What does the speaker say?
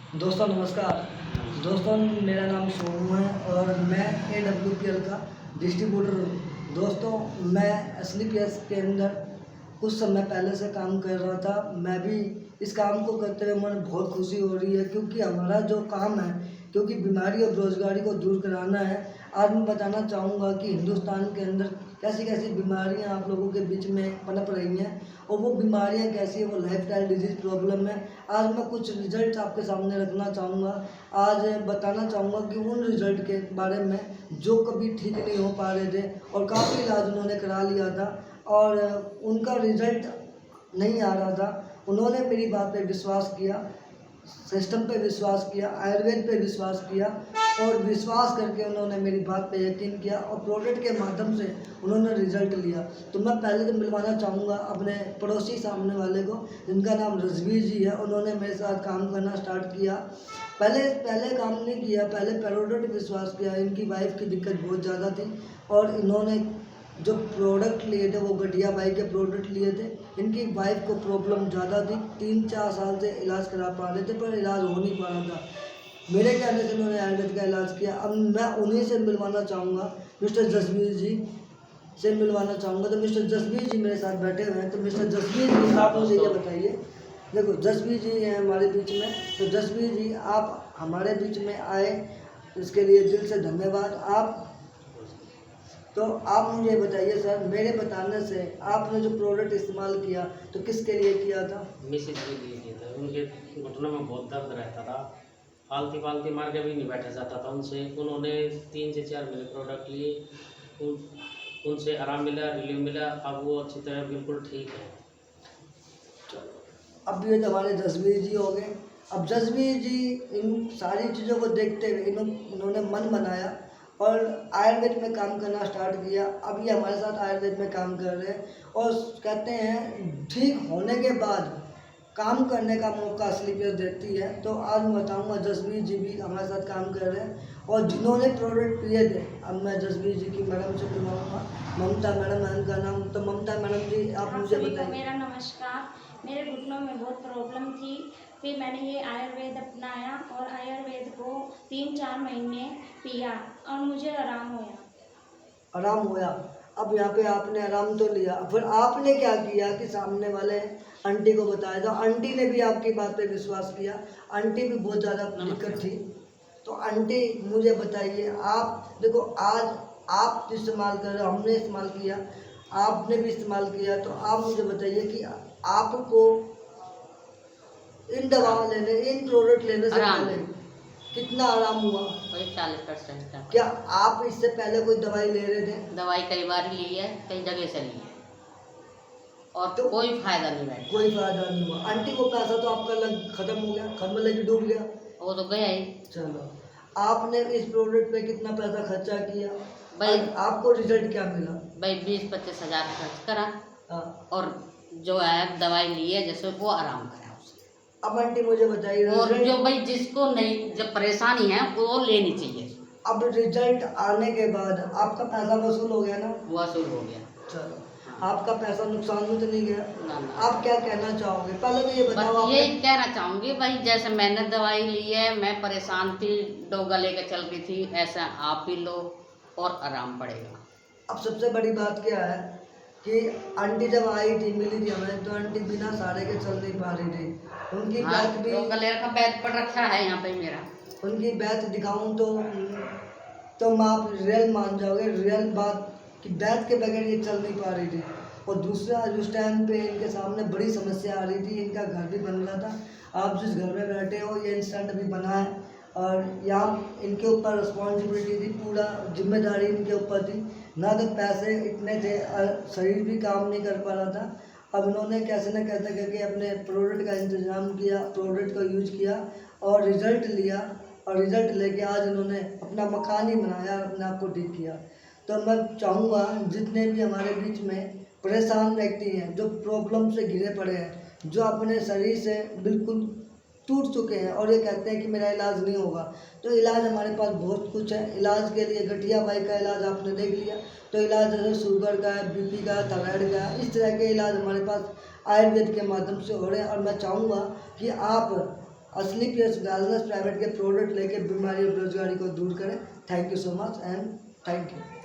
दोस्तों नमस्कार। दोस्तों मेरा नाम सोनू है और मैं AWPL का डिस्ट्रीब्यूटर हूँ। दोस्तों मैं SLPS के अंदर कुछ समय पहले से काम कर रहा था। मैं भी इस काम को करते हुए मुझे बहुत खुशी हो रही है, क्योंकि हमारा जो काम है, क्योंकि बीमारी और बेरोजगारी को दूर कराना है। आज मैं बताना चाहूँगा कि हिंदुस्तान के अंदर कैसी कैसी बीमारियां आप लोगों के बीच में पनप रही हैं और वो बीमारियां कैसी है, वो लाइफस्टाइल डिजीज प्रॉब्लम है। आज मैं कुछ रिजल्ट आपके सामने रखना चाहूँगा। आज बताना चाहूँगा कि उन रिजल्ट के बारे में जो कभी ठीक नहीं हो पा रहे थे और काफ़ी इलाज उन्होंने करा लिया था और उनका रिजल्ट नहीं आ रहा था। उन्होंने मेरी बात पे विश्वास किया, सिस्टम पे विश्वास किया, आयुर्वेद पे विश्वास किया और विश्वास करके उन्होंने मेरी बात पे यकीन किया और प्रोडक्ट के माध्यम से उन्होंने रिजल्ट लिया। तो मैं पहले तो मिलवाना चाहूँगा अपने पड़ोसी सामने वाले को, जिनका नाम रजवीर जी है। उन्होंने मेरे साथ काम करना स्टार्ट किया। पहले काम नहीं किया, पहले प्रोडक्ट विश्वास किया। इनकी वाइफ की दिक्कत बहुत ज़्यादा थी और इन्होंने जो प्रोडक्ट लिए थे वो घटिया बाई के प्रोडक्ट लिए थे। इनकी वाइफ को प्रॉब्लम ज़्यादा थी, 3-4 साल से इलाज करा पा रहे थे पर इलाज हो नहीं पा रहा था। मेरे कहने से उन्होंने आयुर्वेद का इलाज किया। अब मैं उन्हीं से मिलवाना चाहूँगा, मिस्टर जसवीर जी से मिलवाना चाहूँगा। तो मिस्टर जसवीर जी मेरे साथ बैठे हुए हैं। तो मिस्टर जसवीर जी आप मुझे ये बताइए, देखो जसवीर जी हैं हमारे बीच में। तो जसवीर जी आप हमारे बीच में आए, इसके लिए दिल से धन्यवाद। आप मुझे बताइए सर, मेरे बताने से आपने जो प्रोडक्ट इस्तेमाल किया तो किसके लिए किया था? मिसेज के लिए किया था। उनके घुटनों में बहुत दर्द रहता था, आलती पालती मार के भी नहीं बैठा जाता था उनसे। उन्होंने 3 से 4 मेरे प्रोडक्ट लिए, उनसे आराम मिला, रिलीफ मिला। अब वो अच्छी तरह बिल्कुल ठीक है। अब ये तो हमारे जसवीर जी हो गए। अब जसवीर जी इन सारी चीज़ों को देखते हुए इन्होंने मन बनाया और आयुर्वेद में काम करना स्टार्ट किया। अब ये हमारे साथ आयुर्वेद में काम कर रहे हैं और कहते हैं ठीक होने के बाद काम करने का मौका SLPS देती है। तो आज मैं बताऊंगा जसवीर जी भी हमारे साथ काम कर रहे हैं और जिन्होंने प्रोडक्ट पिए थे। अब मैं जसवीर जी की मैडम से मिलवाऊंगा, ममता मैडम है उनका नाम। तो ममता मैडम जी आप मुझे बताइए। मेरा नमस्कार। मेरे घुटनों में बहुत प्रॉब्लम थी, फिर मैंने ये आयुर्वेद अपनाया और आयुर्वेद को 3-4 महीने पिया और मुझे आराम हुआ। आराम हुआ। अब यहाँ पे आपने आराम तो लिया, फिर आपने क्या किया कि सामने वाले आंटी को बताया। तो आंटी ने भी आपकी बात पे विश्वास किया। आंटी भी बहुत ज़्यादा दिक्कत थी। तो आंटी मुझे बताइए, आप देखो आज आप इस्तेमाल कर रहे हो, हमने इस्तेमाल किया, आपने भी इस्तेमाल किया। तो आप मुझे बताइए कि आपको इन दवा लेने, इन प्रोडक्ट लेने से पहले कितना आराम हुआ? वही 40% का। क्या आप इससे पहले कोई दवाई ले रहे थे? दवाई कई बार ली है, कई जगह से ली है और तो कोई फायदा नहीं बैठा। कोई फायदा नहीं हुआ। आंटी को पैसा तो आपका खत्म हो गया, खत्म लगी डूब गया। वो तो गया ही। चलो, आपने इस प्रोडक्ट पे कितना पैसा खर्चा किया भाई आपको रिजल्ट क्या मिला? भाई 20-25 हज़ार खर्च करा हाँ। और जो है दवाई ली है जैसे वो आराम करा उससे। अब आंटी मुझे बताइए, और जो भाई जिसको नहीं जब परेशानी है वो लेनी चाहिए। अब रिजल्ट आने के बाद आपका पैसा वसूल हो गया ना? वसूल हो गया। चलो, आपका पैसा नुकसान में तो नहीं गया? ना ना। आप क्या कहना चाहोगे? पहले तो ये बताओ। बस यही कहना चाहूँगी भाई, जैसे मैंने दवाई ली है, मैं परेशान थी, डोगा लेकर चल रही थी, ऐसा आप भी लो और आराम पड़ेगा। अब सबसे बड़ी बात क्या है कि आंटी जब आई थी, मिली थी हमें, तो आंटी बिना सहारे के चल नहीं पा रही थी। उनकी बैत भी, डोगा का बैत पड़ रखा है यहाँ पे मेरा। उनकी बैत दिखाऊं तो आप रियल मान जाओगे, रियल बात कि बैत के बगैर ये चल नहीं पा रही थी। और दूसरा, उस टाइम पे इनके सामने बड़ी समस्या आ रही थी, इनका घर भी बन रहा था। आप जिस घर में बैठे हो ये इंस्टेंट भी बना है और यहाँ इनके ऊपर रिस्पॉन्सिबिलिटी थी, पूरा जिम्मेदारी इनके ऊपर थी। ना तो पैसे इतने थे, शरीर भी काम नहीं कर पा रहा था। अब इन्होंने कैसे न कैसे करके अपने प्रोडक्ट का इंतज़ाम किया, प्रोडक्ट का यूज किया और रिज़ल्ट लिया और रिज़ल्ट लेके आज इन्होंने अपना मकान ही बनाया, अपने आप को ठीक किया। तो मैं चाहूँगा जितने भी हमारे बीच में परेशान व्यक्ति हैं, जो प्रॉब्लम से घिरे पड़े हैं, जो अपने शरीर से बिल्कुल टूट चुके हैं और ये कहते हैं कि मेरा इलाज नहीं होगा, तो इलाज हमारे पास बहुत कुछ है। इलाज के लिए गठिया बाई का इलाज आपने देख लिया, तो इलाज जैसे शुगर का है, BP का, थायराइड का, इस तरह के इलाज हमारे पास आयुर्वेद के माध्यम से हो रहे हैं। और मैं चाहूँगा कि आप असलीपियस वेलनेस प्राइवेट के प्रोडक्ट लेके बीमारी और बेरोजगारी को दूर करें। Thank you so much and thank you.